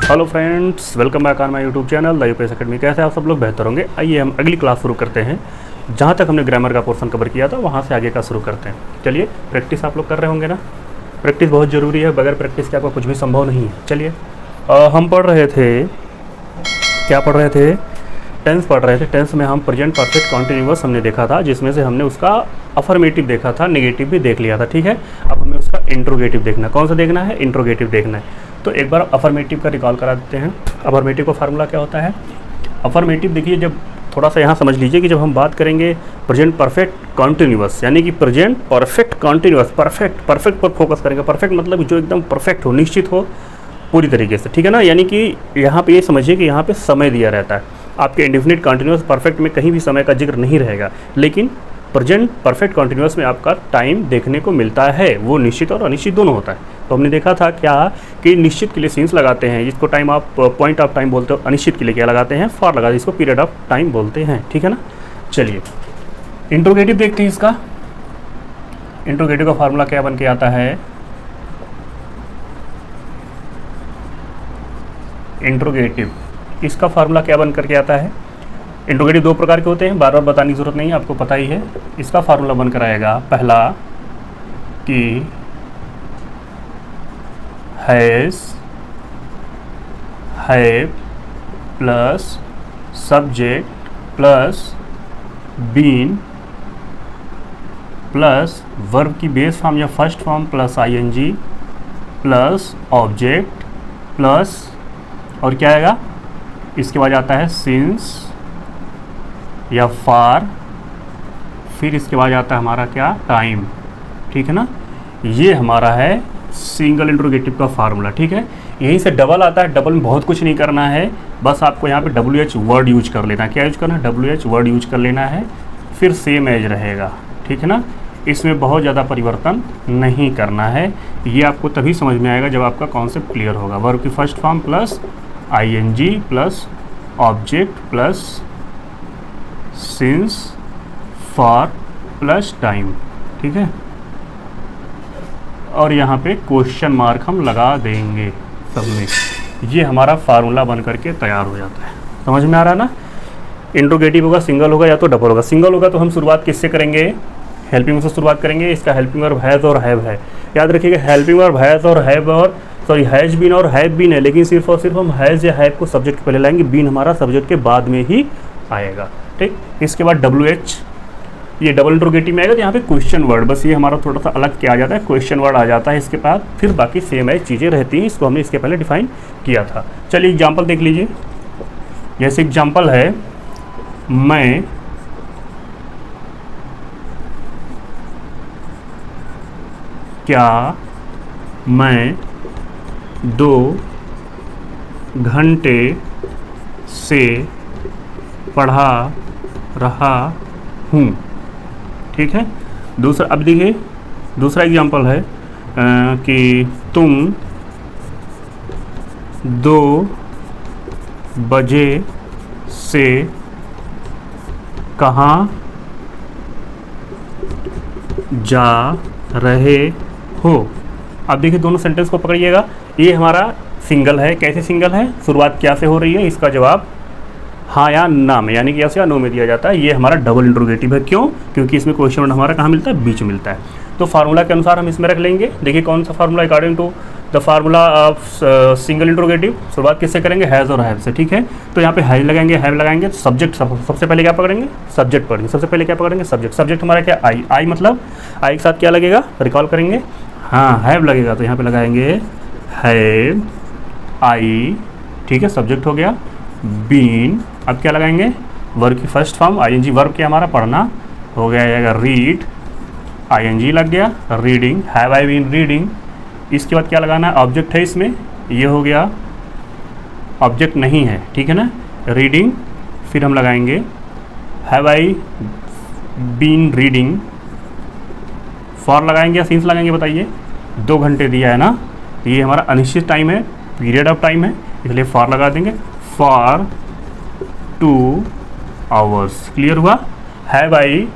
Hello friends, welcome back on my YouTube channel the UPS academy. कैसे आप सब लोग बेहतर होंगे। आइए हम अगली क्लास शुरू करते हैं। जहाँ तक हमने ग्रामर का पोर्शन कवर किया था वहाँ से आगे का शुरू करते हैं। चलिए, प्रैक्टिस आप लोग कर रहे होंगे ना। प्रैक्टिस बहुत ज़रूरी है, बगैर प्रैक्टिस के आपका कुछ भी संभव नहीं है। चलिए, हम पढ़ रहे थे, क्या पढ़ रहे थे? टेंस पढ़ रहे थे। टेंस में हम प्रेजेंट परफेक्ट कॉन्टिन्यूअस हमने देखा था, जिसमें से हमने उसका अफर्मेटिव देखा था, नेगेटिव भी देख लिया था। ठीक है, अब हमें उसका इंट्रोगेटिव देखना है। कौन सा देखना है? इंट्रोगेटिव देखना है। तो एक बार अफर्मेटिव का रिकॉल करा देते हैं। अफर्मेटिव का फार्मूला क्या होता है? अफर्मेटिव देखिए, जब थोड़ा सा यहाँ समझ लीजिए कि जब हम बात करेंगे प्रेजेंट परफेक्ट कॉन्टिन्यूअस, यानी कि प्रेजेंट परफेक्ट कॉन्टिन्यूअस, परफेक्ट पर फोकस करेंगे। परफेक्ट मतलब जो एकदम परफेक्ट हो, निश्चित हो पूरी तरीके से। ठीक है ना, यानी कि यहाँ पे ये समझिए कि यहाँ पे समय दिया रहता है। आपके इंडेफिनिट कॉन्टिन्यूअस परफेक्ट में कहीं भी समय का जिक्र नहीं रहेगा, लेकिन प्रेजेंट परफेक्ट कॉन्टिन्यूअस में आपका टाइम देखने को मिलता है। वो निश्चित और अनिश्चित दोनों होता है। तो हमने देखा था क्या कि निश्चित के लिए सीन्स लगाते हैं, जिसको टाइम आप पॉइंट ऑफ टाइम बोलते हो। अनिश्चित के लिए क्या लगाते हैं? फॉर लगाते हैं, इसको पीरियड ऑफ टाइम बोलते हैं। ठीक है ना। चलिए, इंट्रोगेटिव देखते हैं। इसका इंट्रोगेटिव का फार्मूला क्या बन के आता है? इंट्रोगेटिव, इसका फार्मूला क्या बन करके आता है? इंट्रोगेटिव दो प्रकार के होते हैं, बार बार बताने की ज़रूरत नहीं है, आपको पता ही है। इसका फार्मूला बनकर आएगा पहला कि has, have plus subject plus been plus verb की बेस फॉर्म या first form plus ING plus object plus, और क्या आएगा? इसके बाद आता है सिंस या फार, फिर इसके बाद आता है हमारा क्या? टाइम। ठीक है ना, ये हमारा है सिंगल इंट्रोगेटिव का फार्मूला। ठीक है, यहीं से डबल आता है। डबल में बहुत कुछ नहीं करना है, बस आपको यहाँ पे WH वर्ड यूज कर लेना है। क्या यूज करना है? WH वर्ड यूज कर लेना है, फिर सेम एज रहेगा। ठीक है ना, इसमें बहुत ज़्यादा परिवर्तन नहीं करना है। ये आपको तभी समझ में आएगा जब आपका कॉन्सेप्ट क्लियर होगा। वर्ब की first form plus ING plus object plus since for plus time. ठीक है, और यहाँ पे क्वेश्चन मार्क हम लगा देंगे सब में। ये हमारा फार्मूला बन करके तैयार हो जाता है। समझ में आ रहा है ना। इंट्रोगेटिव होगा, सिंगल होगा या तो डबल होगा। सिंगल होगा तो हम शुरुआत किससे करेंगे? हेल्पिंग से शुरुआत करेंगे। इसका हेल्पिंग वर्ब हैज़ और हैव है। याद रखिएगा, हेल्पिंग वर्ब हैज़ और हैव, और सॉरी हैज़ बीन और हैव बीन है, लेकिन सिर्फ और सिर्फ हम हैज़ या हैव को सब्जेक्ट पहले लाएंगे, बीन हमारा सब्जेक्ट के बाद में ही आएगा। ठीक, इसके बाद WH, ये डबल इंट्रोगेटिव में आएगा। तो यहाँ पे क्वेश्चन वर्ड, बस ये हमारा थोड़ा सा अलग क्या आ जाता है, क्वेश्चन वर्ड आ जाता है इसके बाद, फिर बाकी सेम एज चीज़ें रहती हैं। इसको हमने इसके पहले डिफाइन किया था। चलिए एग्जांपल देख लीजिए। जैसे एग्जांपल है, मैं क्या मैं 2 घंटे से पढ़ा रहा हूँ। ठीक है, दूसरा, अब देखिए दूसरा एग्जांपल है कि तुम 2 बजे से कहाँ जा रहे हो। अब देखिए दोनों सेंटेंस को पकड़िएगा। ये हमारा सिंगल है। कैसे सिंगल है? शुरुआत क्या से हो रही है? इसका जवाब हाँ या ना में, यानी कि यस या नो में दिया जाता है। ये हमारा डबल इंट्रोगेटिव है। क्यों? क्योंकि इसमें क्वेश्चन वर्ड हमारा कहाँ मिलता है? बीच में मिलता है। तो फार्मूला के अनुसार हम इसमें रख लेंगे। देखिए कौन सा formula? According to the formula of single interrogative शुरुआत किससे करेंगे? हैज़ और हैव से। ठीक है, तो यहाँ पे हैव लगाएंगे, हैव लगाएंगे, सब्जेक्ट सबसे पहले क्या पकड़ेंगे? सब्जेक्ट पढ़ेंगे। सबसे पहले क्या पकड़ेंगे? सब्जेक्ट। सब्जेक्ट हमारा क्या? आई। आई मतलब आई के साथ क्या लगेगा? रिकॉल करेंगे, हाँ हैव लगेगा, तो यहाँ पे लगाएंगे हैव आई। ठीक है, सब्जेक्ट हो गया। बीन, अब क्या लगाएंगे? वर्ब की फर्स्ट फॉर्म आईएनजी, वर्ब क्या हमारा? पढ़ना, हो गया रीड, आईएनजी लग गया। Reading, have I been reading. इसके बाद क्या लगाना है? ऑब्जेक्ट है इसमें, ये हो गया, ऑब्जेक्ट नहीं है। ठीक है ना, रीडिंग। फिर हम लगाएंगे have I been reading. For लगाएंगे या सिंस लगाएंगे? बताइए, 2 घंटे दिया है ना, तो ये हमारा अनिश्चित टाइम है, पीरियड ऑफ टाइम है, इसलिए फॉर लगा देंगे। For 2 hours. क्लियर हुआ? Have I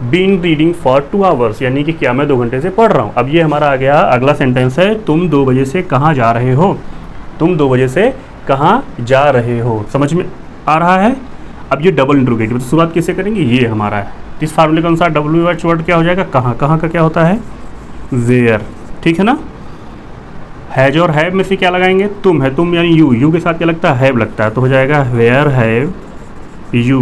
been reading for 2 hours, यानी कि क्या मैं 2 घंटे से पढ़ रहा हूँ। अब ये हमारा आ गया अगला सेंटेंस है, तुम 2 बजे से कहाँ जा रहे हो। तुम 2 बजे से कहाँ जा रहे हो। समझ में आ रहा है। अब ये डबल इंट्रोगेटिव तो शुरुआत किससे करेंगे, ये हमारा है। इस फार्मूले के अनुसार WH वर्ड क्या हो जाएगा, कहाँ, कहाँ का क्या होता है, वेयर, ठीक है ना। हैज और हैव में से क्या लगाएंगे, तुम है, तुम यानी यू के साथ क्या लगता है, हैव लगता है, तो हो जाएगा where have you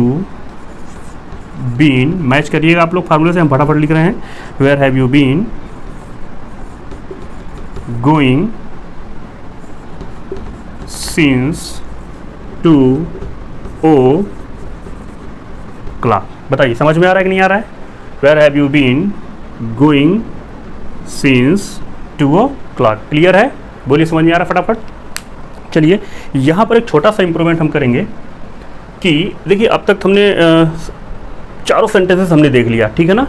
been. Match करिएगा आप लोग फार्मूले से, हम फटाफट लिख रहे हैं। Where have you been going since two o'clock. बताइए समझ में आ रहा है कि नहीं आ रहा है। Where have you been going since 2 o'clock। Clear है, बोलिए समझ में आ रहा है फटाफट। चलिए यहाँ पर एक छोटा सा इंप्रूवमेंट हम करेंगे कि देखिए अब तक हमने चारों सेंटेंसेस हमने देख लिया, ठीक है ना।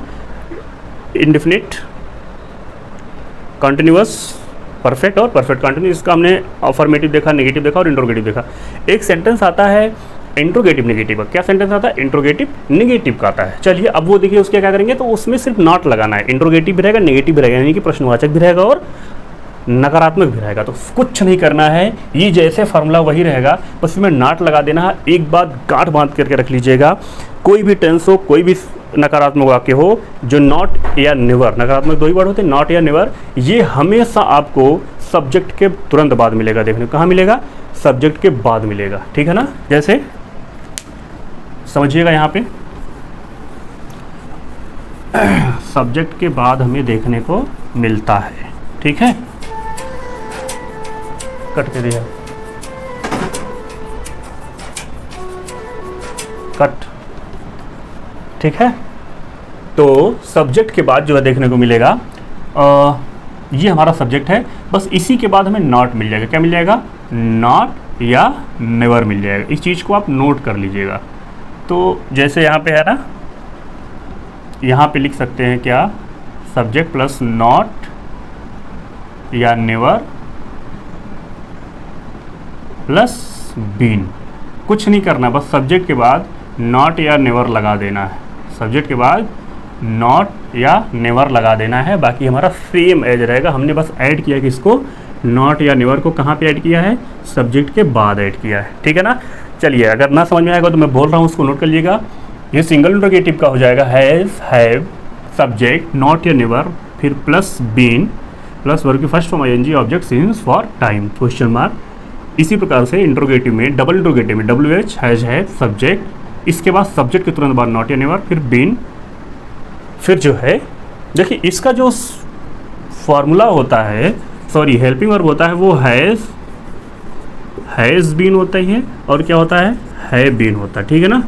इंडेफिनिट, कॉन्टिन्यूअस, परफेक्ट और परफेक्ट कॉन्टिन्यूअस। इसका हमने अफर्मेटिव देखा, नेगेटिव देखा और इंट्रोगेटिव देखा। एक सेंटेंस आता है इंट्रोगेटिव नेगेटिव का। क्या सेंटेंस आता है, इंट्रोगेटिव नेगेटिव का आता है। चलिए अब वो देखिए उसके क्या करेंगे, तो उसमें सिर्फ नॉट लगाना है। इंट्रोगेटिव भी रहेगा, नेगेटिव भी रहेगा, यानी कि प्रश्नवाचक भी रहेगा और नकारात्मक भी रहेगा। तो कुछ नहीं करना है, ये जैसे फार्मूला वही रहेगा, बस इसमें नॉट लगा देना है। एक बात गांठ बांध करके रख लीजिएगा, कोई भी टेंस हो, कोई भी नकारात्मक वाक्य हो, जो नॉट या नेवर, नकारात्मक दो ही वर्ड होते हैं, नॉट या नेवर, ये हमेशा आपको सब्जेक्ट के तुरंत बाद मिलेगा। देखने कहाँ मिलेगा, सब्जेक्ट के बाद मिलेगा, ठीक है ना। जैसे समझिएगा यहाँ पे सब्जेक्ट के बाद हमें देखने को मिलता है, ठीक है। कट के दिया, कट, ठीक है। तो सब्जेक्ट के बाद जो है देखने को मिलेगा, ये हमारा सब्जेक्ट है, बस इसी के बाद हमें नॉट मिल जाएगा। क्या मिल जाएगा, नॉट या नेवर मिल जाएगा। इस चीज़ को आप नोट कर लीजिएगा। तो जैसे यहाँ पे है ना, यहाँ पे लिख सकते हैं क्या, सब्जेक्ट प्लस नॉट या नेवर प्लस बीन। कुछ नहीं करना, बस सब्जेक्ट के बाद नॉट या नेवर लगा देना है। सब्जेक्ट के बाद नॉट या नेवर लगा देना है, बाकी हमारा सेम एज रहेगा। हमने बस ऐड किया कि इसको नॉट या नेवर को कहाँ पे ऐड किया है, सब्जेक्ट के बाद ऐड किया है, ठीक है ना। चलिए अगर ना समझ में आएगा तो मैं बोल रहा हूँ, उसको नोट कर लीजिएगा। ये सिंगल इंट्रोगेटिव का हो जाएगा हैज़, हैव, सब्जेक्ट, नॉट या नेवर, फिर प्लस बीन, प्लस वर्ब की first form ING, object since, for, time, question mark. इसी प्रकार से इंट्रोगेटिव में, डबल इंट्रोगेटिव में WH, हैज़, है, सब्जेक्ट, इसके बाद सब्जेक्ट के तुरंत बाद नॉट या नेवर, फिर बीन, फिर जो है देखिए इसका जो फॉर्मूला होता है, सॉरी हेल्पिंग वर्ब होता है, वो हैज़ बीन होता ही है, और क्या होता है, हैव बीन होता है, ठीक है ना।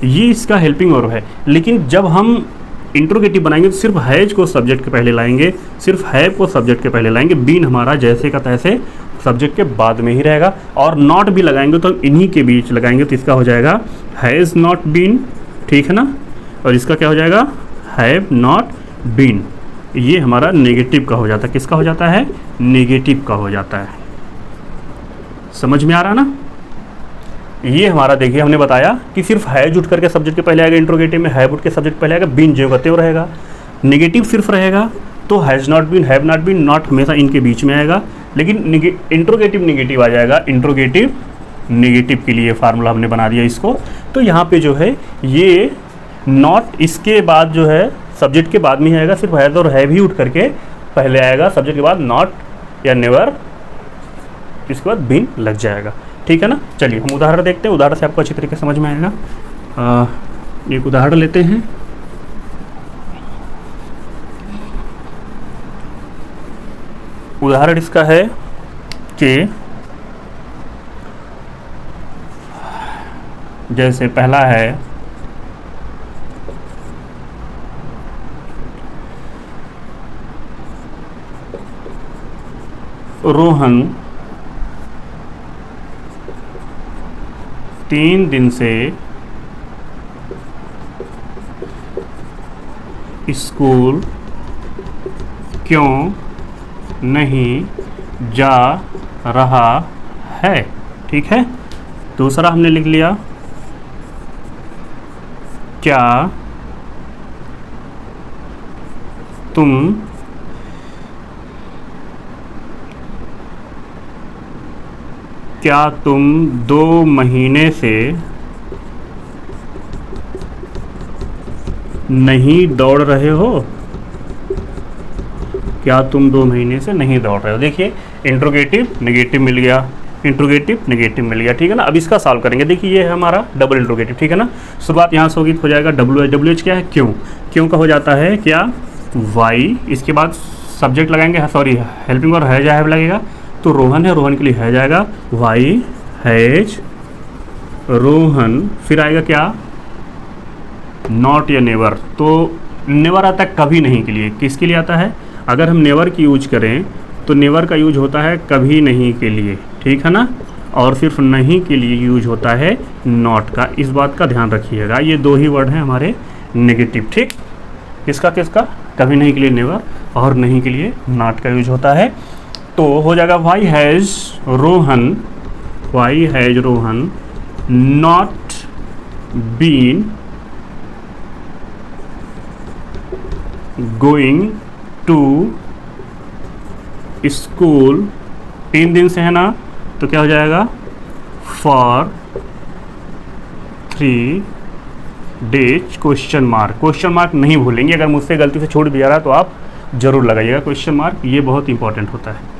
ये इसका हेल्पिंग वर्ब है। लेकिन जब हम इंट्रोगेटिव बनाएंगे तो सिर्फ हैज को सब्जेक्ट के पहले लाएंगे, सिर्फ हैव को सब्जेक्ट के पहले लाएंगे, बीन हमारा जैसे का तैसे सब्जेक्ट के बाद में ही रहेगा, और नॉट भी लगाएंगे तो हम इन्हीं के बीच लगाएंगे। तो इसका हो जाएगा हैज़ नॉट बीन, ठीक है ना, और इसका क्या हो जाएगा, हैव नॉट बीन। ये हमारा नेगेटिव का हो जाता है। किसका हो जाता है, नेगेटिव का हो जाता है। समझ में आ रहा ना। ये हमारा देखिए हमने बताया कि सिर्फ हैज उठ करके सब्जेक्ट के पहले आएगा, इंट्रोगेटिव में हैव उठ के सब्जेक्ट पहले आएगा, बीन जो त्यों रहेगा। नेगेटिव सिर्फ रहेगा तो has not been, have not been, not हमेशा इनके बीच में आएगा। लेकिन इंट्रोगेटिव नेगेटिव आ जाएगा, इंट्रोगेटिव नेगेटिव के लिए फार्मूला हमने बना दिया इसको। तो यहाँ पे जो है ये नॉट इसके बाद जो है सब्जेक्ट के बाद में ही आएगा, सिर्फ हैज़ और हैव ही उठ करके पहले आएगा, सब्जेक्ट के बाद नॉट या नेवर, इसके बाद बीन लग जाएगा, ठीक है ना। चलिए हम उदाहरण देखते हैं, उदाहरण से आपको अच्छी तरीके से समझ में आएगा। एक उदाहरण लेते हैं। उदाहरण इसका है कि जैसे पहला है, रोहन 3 दिन से स्कूल क्यों नहीं जा रहा है, ठीक है। दूसरा हमने लिख लिया, क्या तुम क्या तुम 2 महीने से नहीं दौड़ रहे हो? क्या तुम 2 महीने से नहीं दौड़ रहे हो? देखिए इंट्रोगेटिव नेगेटिव मिल गया, इंट्रोगेटिव नेगेटिव मिल गया, ठीक है ना। अब इसका सॉल्व करेंगे। देखिए ये है हमारा डबल इंट्रोगेटिव, ठीक है ना। शुरुआत यहाँ से होगी तो हो जाएगा WH क्या है? क्यों। क्यों का हो जाता है क्या? वाई। इसके बाद सब्जेक्ट लगाएंगे, सॉरी हेल्पिंग और हैज हैव लगेगा, तो रोहन है, रोहन के लिए है जाएगा वाई हैज रोहन। फिर आएगा क्या? नॉट या नेवर। तो नेवर आता है कभी नहीं के लिए। किसके लिए आता है? अगर हम नेवर की यूज करें तो नेवर का यूज होता है कभी नहीं के लिए, ठीक है ना। और सिर्फ नहीं के लिए यूज होता है नॉट का। इस बात का ध्यान रखिएगा। ये 2 ही वर्ड हैं हमारे नेगेटिव, ठीक। किसका किसका? कभी नहीं के लिए नेवर और नहीं के लिए नॉट का यूज होता है। तो हो जाएगा why has Rohan not been going to school. 3 दिन से है ना, तो क्या हो जाएगा? फॉर 3 डेज क्वेश्चन मार्क नहीं भूलेंगे। अगर मुझसे गलती से छूट भी जा रहा है तो आप जरूर लगाइएगा क्वेश्चन मार्क, ये बहुत इंपॉर्टेंट होता है।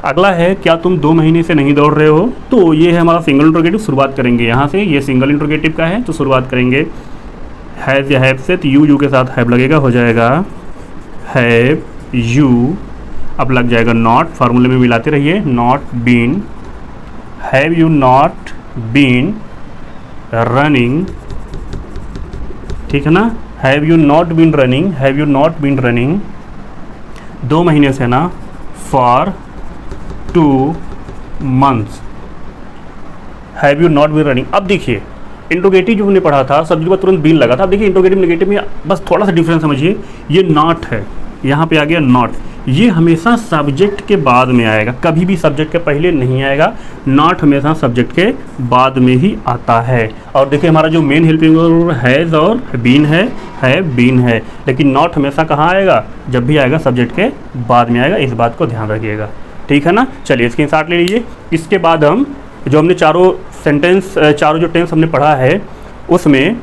अगला है क्या तुम 2 महीने से नहीं दौड़ रहे हो? तो ये है हमारा सिंगल इंट्रोगेटिव। शुरुआत करेंगे यहाँ से, ये सिंगल इंट्रोगेटिव का है तो शुरुआत करेंगे हैज़ या हैव से, तो यू के साथ हैव लगेगा, हो जाएगा हैव यू। अब लग जाएगा नॉट, फार्मूले में मिलाते रहिए, not been. Have you not been running, ठीक है ना। Have you not been running 2 महीने से ना, for 2 months. Have you not been running. अब देखिए इंट्रोगेटिव जो हमने पढ़ा था सब्जेक्ट पर तुरंत बीन लगा था। अब देखिए इंट्रोगेटिव नेगेटिव में बस थोड़ा सा डिफरेंस समझिए। ये नॉट है, यहाँ पे आ गया नॉट। ये हमेशा सब्जेक्ट के बाद में आएगा, कभी भी सब्जेक्ट के पहले नहीं आएगा। नॉट हमेशा सब्जेक्ट के बाद में ही आता है। और देखिए हमारा जो मेन हेल्पिंग वर्ब हैज़ और बीन है, लेकिन नॉट हमेशा कहाँ आएगा? जब भी आएगा सब्जेक्ट के बाद में आएगा। इस बात को ध्यान रखिएगा, ठीक है ना। चलिए स्क्रीनशॉट ले लीजिए। इसके बाद हम जो हमने चारों जो टेंस हमने पढ़ा है उसमें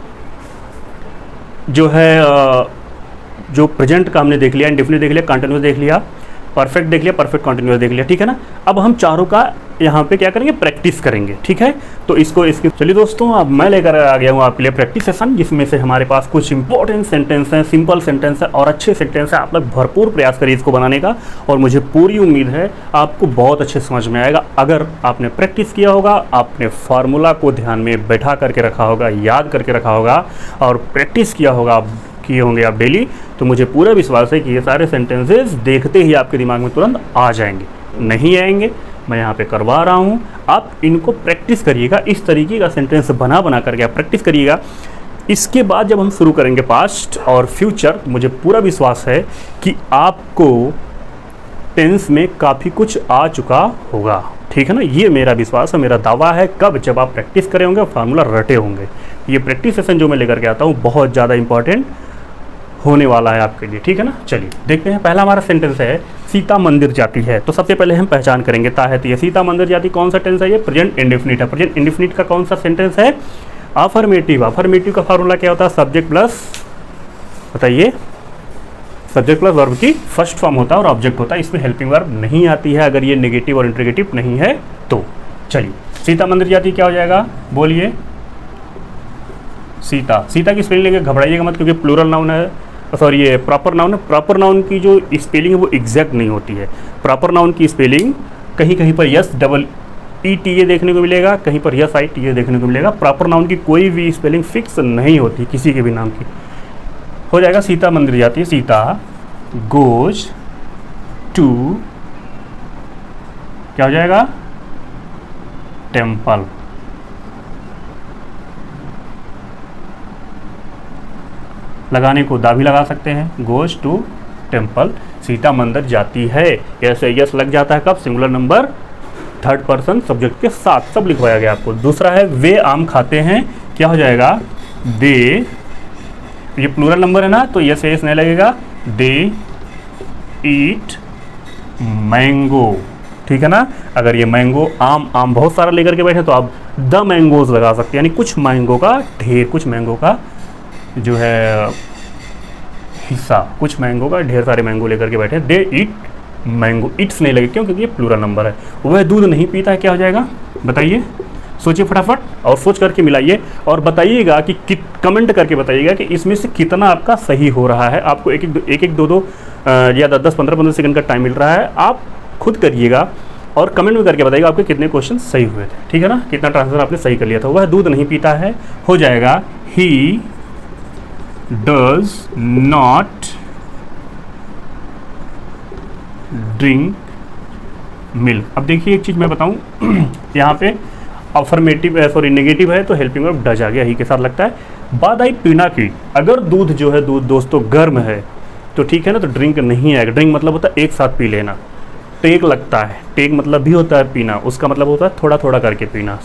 जो है जो प्रेजेंट का हमने देख लिया, इंडेफिनिट देख लिया, कंटिन्यूअस देख लिया, परफेक्ट देख लिया, परफेक्ट कंटिन्यूअस देख लिया, ठीक है ना। अब हम चारों का यहाँ पे क्या करेंगे? प्रैक्टिस करेंगे, ठीक है। तो इसके चलिए दोस्तों, अब मैं लेकर आ गया हूँ आपके लिए प्रैक्टिस सेशन, जिसमें से हमारे पास कुछ इंपॉर्टेंट सेंटेंस हैं, सिंपल सेंटेंस है और अच्छे सेंटेंस है। आप लोग भरपूर प्रयास करिए इसको बनाने का, और मुझे पूरी उम्मीद है आपको बहुत अच्छे समझ में आएगा। अगर आपने प्रैक्टिस किया होगा, आपने फार्मूला को ध्यान में बैठा करके रखा होगा, याद करके रखा होगा और प्रैक्टिस किए होंगे आप डेली, तो मुझे पूरा विश्वास है कि ये सारे सेंटेंसेस देखते ही आपके दिमाग में तुरंत आ जाएंगे। नहीं आएंगे, मैं यहाँ पे करवा रहा हूँ, आप इनको प्रैक्टिस करिएगा। इस तरीके का सेंटेंस बना करके आप प्रैक्टिस करिएगा। इसके बाद जब हम शुरू करेंगे पास्ट और फ्यूचर, मुझे पूरा विश्वास है कि आपको टेंस में काफ़ी कुछ आ चुका होगा, ठीक है ना। ये मेरा विश्वास है, मेरा दावा है। कब? जब आप प्रैक्टिस करे होंगे, फार्मूला रटे होंगे। ये प्रैक्टिस सेशन जो मैं लेकर के आता हूँ बहुत ज़्यादा इंपॉर्टेंट होने वाला है आपके लिए, ठीक है ना। चलिए देखते हैं। पहला हमारा सेंटेंस है सीता मंदिर जाती है। तो सबसे पहले हम पहचान करेंगे है तो ये सीता मंदिर जाती कौन सा टेंस है? ये प्रेजेंट इंडेफिनिट है। प्रेजेंट इंडेफिनिट का कौन सा सेंटेंस है? अफर्मेटिव। अफर्मेटिव का फार्मूला क्या होता है? सब्जेक्ट प्लस, बताइए, सब्जेक्ट प्लस वर्ब की फर्स्ट फॉर्म होता है और ऑब्जेक्ट होता है। इसमें हेल्पिंग वर्ब नहीं आती है अगर ये नेगेटिव और इंट्रोगेटिव नहीं है तो। चलिए सीता मंदिर जाती क्या हो जाएगा? बोलिए। सीता की स्पेलिंग लेंगे, घबराइएगा मत, क्योंकि प्लूरल नाउन है, सॉरी ये प्रॉपर नाउन है। प्रॉपर नाउन की जो स्पेलिंग है वो एग्जैक्ट नहीं होती है। प्रॉपर नाउन की स्पेलिंग कहीं कहीं पर yes double E T A देखने को मिलेगा, कहीं पर यस आई टी ए देखने को मिलेगा। प्रॉपर नाउन की कोई भी स्पेलिंग फिक्स नहीं होती किसी के भी नाम की। हो जाएगा सीता मंदिर जाती है, सीता गोज टू, क्या हो जाएगा? टेम्पल। लगाने को दा भी लगा सकते हैं, गोज टू टेम्पल, सीता मंदिर जाती है। ऐसे यस लग जाता है कब? Singular number third person subject के साथ, सब लिखवाया गया आपको। दूसरा है वे आम खाते हैं, क्या हो जाएगा? दे, ये प्लूरल नंबर है ना तो यस यस नहीं लगेगा, दे ईट मैंगो, ठीक है ना। अगर ये मैंगो आम बहुत सारा लेकर के बैठे तो आप द मैंगोज लगा सकते हैं, यानी कुछ मैंगो का ढेर, कुछ मैंगो का जो है हिस्सा, कुछ मैंगो का ढेर सारे मैंगो लेकर के बैठे, दे ईट मैंगो। इट्स नहीं लगे क्यों, क्योंकि ये प्लूरल नंबर है। वह दूध नहीं पीता है, क्या हो जाएगा बताइए, सोचिए फटाफट और सोच करके मिलाइए और बताइएगा कि कमेंट करके बताइएगा कि इसमें से कितना आपका सही हो रहा है। आपको एक दो या 10-15 सेकंड का टाइम मिल रहा है, आप खुद करिएगा और कमेंट में करके बताइएगा आपके कितने क्वेश्चन सही हुए थे, ठीक है ना, कितना ट्रांसफर आपने सही कर लिया था। वह दूध नहीं पीता है हो जाएगा he does not drink milk. अब देखिए एक चीज़ मैं बताऊं यहाँ पे अफर्मेटिव सॉरी नेगेटिव है तो हेल्पिंग वर्ब डज आ गया, ही के साथ लगता है। बात आई पीना की, अगर दूध जो है दूध दोस्तों गर्म है तो ठीक है ना, तो ड्रिंक नहीं आएगा। ड्रिंक मतलब होता है एक साथ पी लेना। टेक लगता है, टेक मतलब भी होता है पीना, उसका मतलब होता है थोड़ा थोड़ा करके पीना।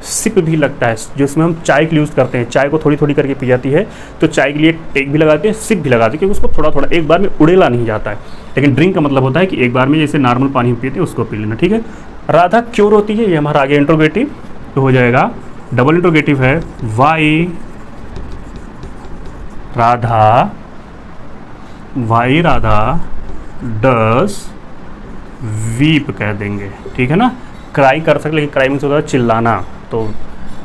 सिप भी लगता है, जिसमें हम चाय के लिए यूज़ करते हैं, चाय को थोड़ी थोड़ी करके पी जाती है, तो चाय के लिए टेक भी लगाते हैं, सिप भी लगाते हैं, क्योंकि उसको थोड़ा थोड़ा एक बार में उड़ेला नहीं जाता है। लेकिन ड्रिंक का मतलब होता है कि एक बार में जैसे नॉर्मल पानी पीते हैं उसको पी लेना, ठीक है। राधा क्यों रोती है, ये हमारा आगे इंट्रोगेटिव तो हो जाएगा, डबल इंट्रोगेटिव है, वाई राधा डस वीप कह देंगे, ठीक है ना। क्राई कर सकते, लेकिन क्राई मीन्स होता है चिल्लाना, तो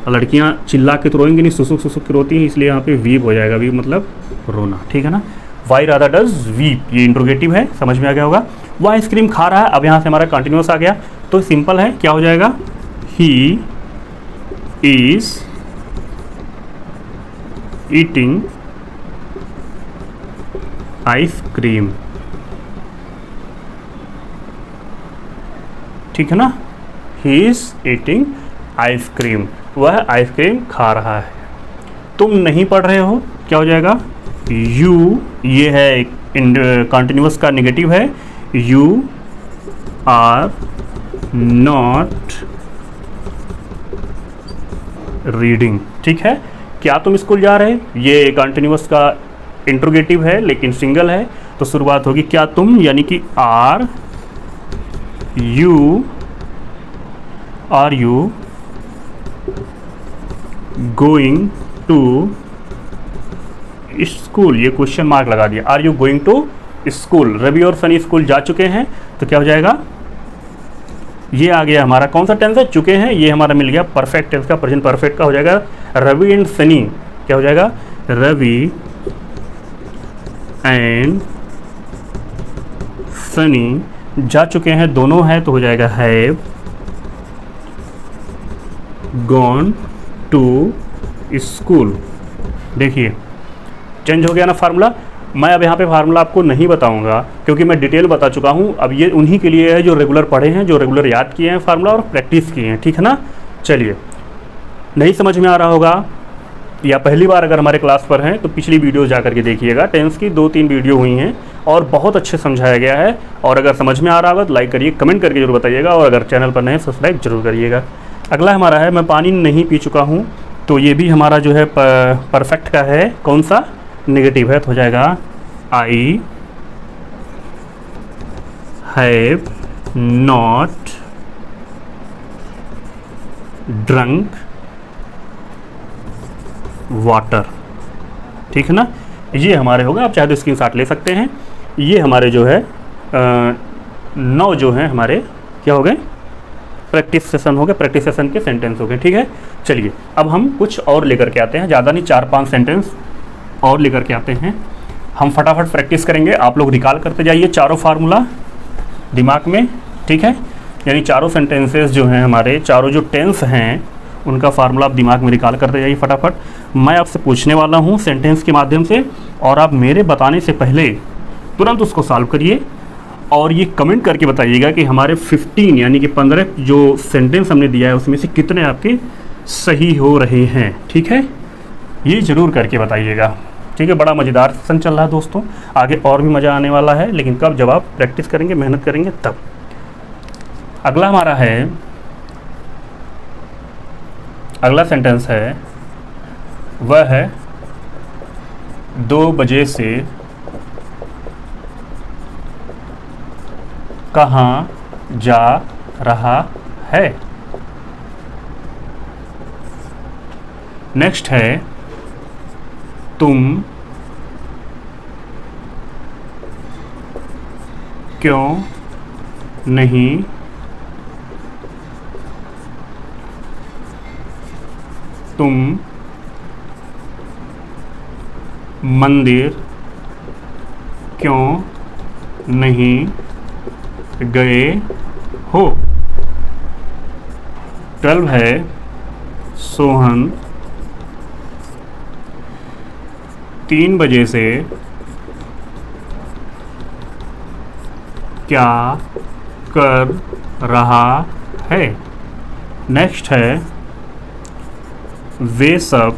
लड़कियां चिल्ला के तो रोएंगी नहीं, सुसुक सुसुक के रोती हैं, इसलिए यहाँ पे वीप हो जाएगा, वीप मतलब रोना, ठीक है ना। वाई राधा डज वीप, ये इंट्रोगेटिव है, समझ में आ गया होगा। वह आइसक्रीम खा रहा है, अब यहाँ से हमारा कंटिन्यूस आ गया, तो सिंपल है, क्या हो जाएगा, ही इज ईटिंग आइसक्रीम, ठीक है ना। ही इज ईटिंग आइसक्रीम, वह आइसक्रीम खा रहा है। तुम नहीं पढ़ रहे हो, क्या हो जाएगा, यू, ये है कंटिन्यूअस का नेगेटिव है, यू आर नॉट रीडिंग, ठीक है। क्या तुम स्कूल जा रहे, ये कंटिन्यूअस का इंट्रोगेटिव है लेकिन सिंगल है, तो शुरुआत होगी क्या तुम, यानी कि are you going to school, ये क्वेश्चन मार्क लगा दिया, are you going to school. Ravi और सनी स्कूल जा चुके हैं, तो क्या हो जाएगा, ये आ गया हमारा कौन सा टेंस है, चुके हैं, ये हमारा मिल गया परफेक्ट टेंस का, प्रेजेंट परफेक्ट का हो जाएगा। रवि एंड सनी, क्या हो जाएगा, रवि एंड सनी जा चुके हैं, दोनों हैं, तो हो जाएगा हैव गॉन टू स्कूल। देखिए चेंज हो गया ना फार्मूला। मैं अब यहाँ पे फार्मूला आपको नहीं बताऊंगा क्योंकि मैं डिटेल बता चुका हूँ। अब ये उन्हीं के लिए है जो रेगुलर पढ़े हैं, जो रेगुलर याद किए हैं फार्मूला और प्रैक्टिस किए हैं, ठीक है ना। चलिए, नहीं समझ में आ रहा होगा या पहली बार अगर हमारे क्लास पर हैं तो पिछली वीडियो जा करके देखिएगा, टेंस की 2-3 वीडियो हुई हैं और बहुत अच्छे समझाया गया है। और अगर समझ में आ रहा होगा तो लाइक करिए, कमेंट करके जरूर बताइएगा, और अगर चैनल पर नए सब्सक्राइब जरूर करिएगा। अगला हमारा है, मैं पानी नहीं पी चुका हूँ, तो ये भी हमारा जो है परफेक्ट का है, कौन सा, नेगेटिव है, तो हो जाएगा I have not drunk water, ठीक है ना। ये हमारे होगा, आप चाहे तो स्क्रीनशॉट ले सकते हैं। ये हमारे जो है 9 जो हैं हमारे क्या हो गए, प्रैक्टिस सेशन हो गए, प्रैक्टिस सेशन के सेंटेंस हो गए, ठीक है। चलिए अब हम कुछ और लेकर के आते हैं, ज़्यादा नहीं, 4-5 सेंटेंस और लेकर के आते हैं। हम फटाफट प्रैक्टिस करेंगे, आप लोग रिकॉल करते जाइए चारों फार्मूला दिमाग में, ठीक है। यानी चारों सेंटेंसेस जो हैं हमारे, चारों जो टेंस हैं उनका फार्मूला आप दिमाग में रिकॉल करते जाइए फटाफट। मैं आपसे पूछने वाला हूँ सेंटेंस के माध्यम से, और आप मेरे बताने से पहले तुरंत उसको सॉल्व करिए और ये कमेंट करके बताइएगा कि हमारे 15 यानी कि 15 जो सेंटेंस हमने दिया है उसमें से कितने आपके सही हो रहे हैं, ठीक है। ये ज़रूर करके बताइएगा, ठीक है। बड़ा मज़ेदार सेशन चल रहा है दोस्तों, आगे और भी मज़ा आने वाला है, लेकिन कब, जब आप प्रैक्टिस करेंगे, मेहनत करेंगे तब। अगला हमारा है, अगला सेंटेंस है, वह है 2 बजे से कहाँ जा रहा है। नेक्स्ट है तुम क्यों नहीं तुम मंदिर क्यों नहीं गए हो। 12 है सोहन 3 बजे से क्या कर रहा है। नेक्स्ट है वे सब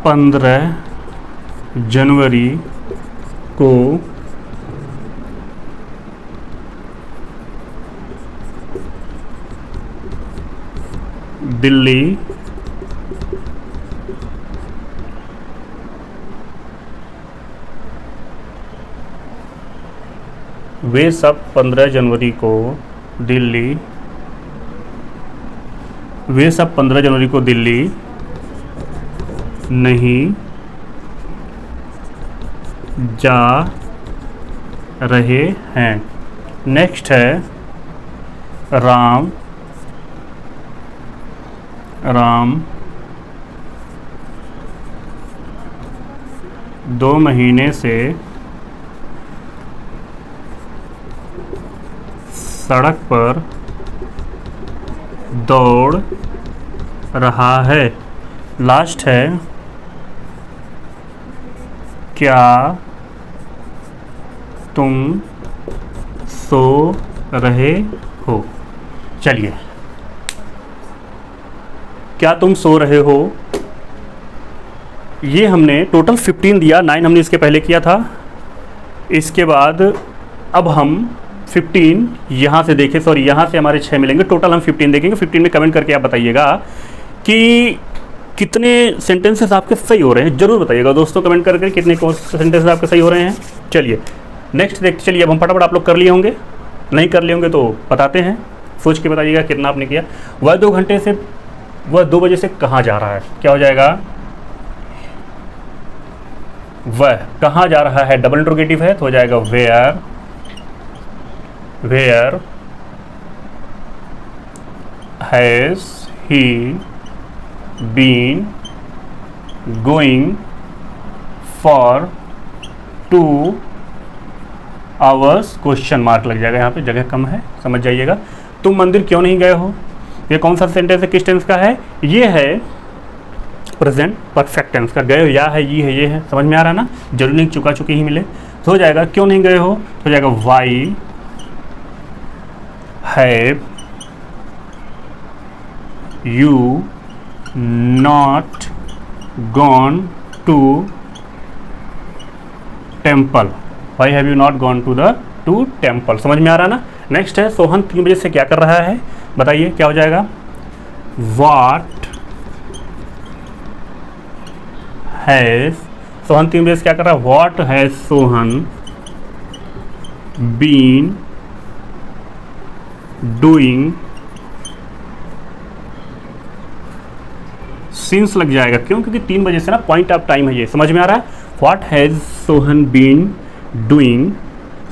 15 जनवरी को दिल्ली वे सब 15 जनवरी को दिल्ली वे सब 15 जनवरी को दिल्ली नहीं जा रहे हैं। नेक्स्ट है राम 2 महीने से सड़क पर दौड़ रहा है। लास्ट है क्या तुम सो रहे हो। चलिए, क्या तुम सो रहे हो, ये हमने टोटल 15 दिया, 9 हमने इसके पहले किया था। इसके बाद अब हम 15 यहाँ से देखें, सॉरी यहाँ से हमारे 6 मिलेंगे, टोटल हम 15 देखेंगे। 15 में कमेंट करके आप बताइएगा कि कितने सेंटेंसेस आपके सही हो रहे हैं। जरूर बताइएगा दोस्तों कमेंट करके कितने सेंटेंसेस आपके सही हो रहे हैं। चलिए नेक्स्ट देखते चलिए। अब हम फटाफट, आप लोग कर लिए होंगे, नहीं कर लिए होंगे तो बताते हैं, सोच के बताइएगा कितना आपने किया। वह 2 घंटे से वह 2 बजे से कहाँ जा रहा है, क्या हो जाएगा। वह कहाँ जा रहा है, डबल इंट्रोगेटिव है तो हो जाएगा where has he been going for 2 hours, question mark लग जाएगा, यहाँ पे जगह कम है, समझ जाइएगा। तुम मंदिर क्यों नहीं गए हो, ये कौन सा सेंटेंस है, किस टेंस का है, ये है प्रेजेंट परफेक्ट टेंस का। गए हो या है, ये है, समझ में आ रहा है ना। जरूरी नहीं चुका चुके ही मिले, तो हो जाएगा क्यों नहीं गए हो, तो हो जाएगा why have you not gone to temple. Why have you not gone to temple, समझ में आ रहा है ना। नेक्स्ट है सोहन 3 बजे से क्या कर रहा है, बताइए क्या हो जाएगा। वाट हैज, सोहन 3 बजे से क्या कर रहा है, what has Sohan been doing since लग जाएगा, क्यों, क्योंकि 3 बजे से ना पॉइंट ऑफ टाइम है, ये समझ में आ रहा है। What has Sohan been doing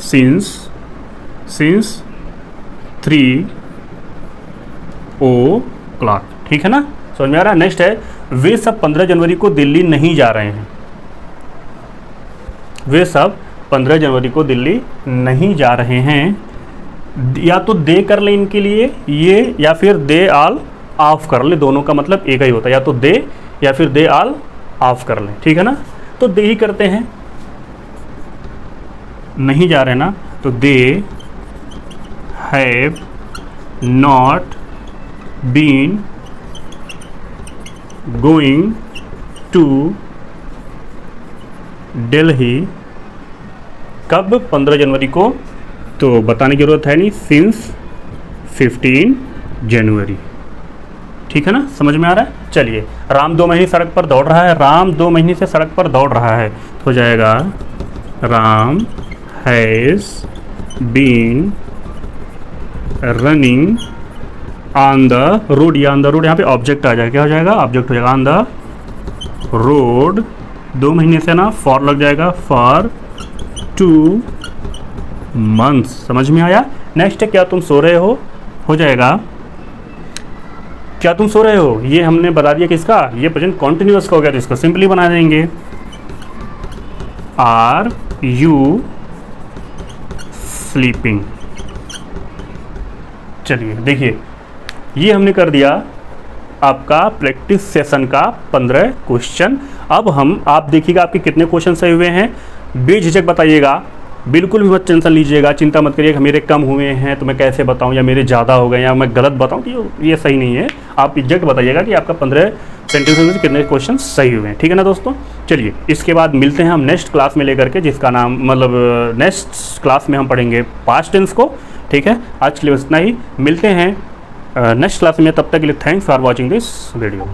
since 3 o'clock, ठीक है ना, समझ में आ रहा है। नेक्स्ट है वे सब 15 जनवरी को दिल्ली नहीं जा रहे हैं। वे सब 15 जनवरी को दिल्ली नहीं जा रहे हैं। या तो दे कर ले इनके लिए ये, या फिर दे ऑल ऑफ कर ले, दोनों का मतलब एक ही होता है, या तो दे या फिर दे ऑल ऑफ कर ले, ठीक है ना। तो दे ही करते हैं, नहीं जा रहे ना, तो they have not been going to Delhi. कब, 15 जनवरी को, तो बताने की जरूरत है नहीं, सिंस 15 जनवरी, ठीक है ना, समझ में आ रहा है। चलिए, राम 2 महीने सड़क पर दौड़ रहा है, राम 2 महीने से सड़क पर दौड़ रहा है, तो हो जाएगा Ram has been running on the road, या ऑन द रोड यहाँ पे ऑब्जेक्ट आ जाएगा, क्या हो जाएगा, ऑब्जेक्ट हो जाएगा ऑन द रोड। 2 महीने से ना फॉर लग जाएगा, फॉर 2 मंथ्स। समझ में आया। नेक्स्ट है क्या तुम सो रहे हो जाएगा क्या तुम सो रहे हो, ये हमने बता दिया किसका, ये प्रेजेंट कॉन्टिन्यूअस का हो गया, तो इसको सिंपली बना देंगे आर यू स्लीपिंग। चलिए देखिए, ये हमने कर दिया आपका प्रैक्टिस सेशन का 15 क्वेश्चन। अब आप देखिएगा आपके कितने क्वेश्चन सही हुए हैं, बेझिझक बताइएगा, बिल्कुल भी मत टेंशन लीजिएगा, चिंता मत करिएगा मेरे कम हुए हैं तो मैं कैसे बताऊं, या मेरे ज़्यादा हो गए, या मैं गलत बताऊं कि ये सही नहीं है। आप एग्जैक्ट बताइएगा कि आपका 15 सेंटेंसेस में से कितने क्वेश्चन सही हुए हैं, ठीक है ना दोस्तों। चलिए इसके बाद मिलते हैं हम नेक्स्ट क्लास में लेकर के, जिसका नाम मतलब नेक्स्ट क्लास में हम पढ़ेंगे पास्ट टेंस को, ठीक है। आज के लिए बस इतना ही, मिलते हैं नेक्स्ट क्लास में। तब तक के लिए thanks for watching this video.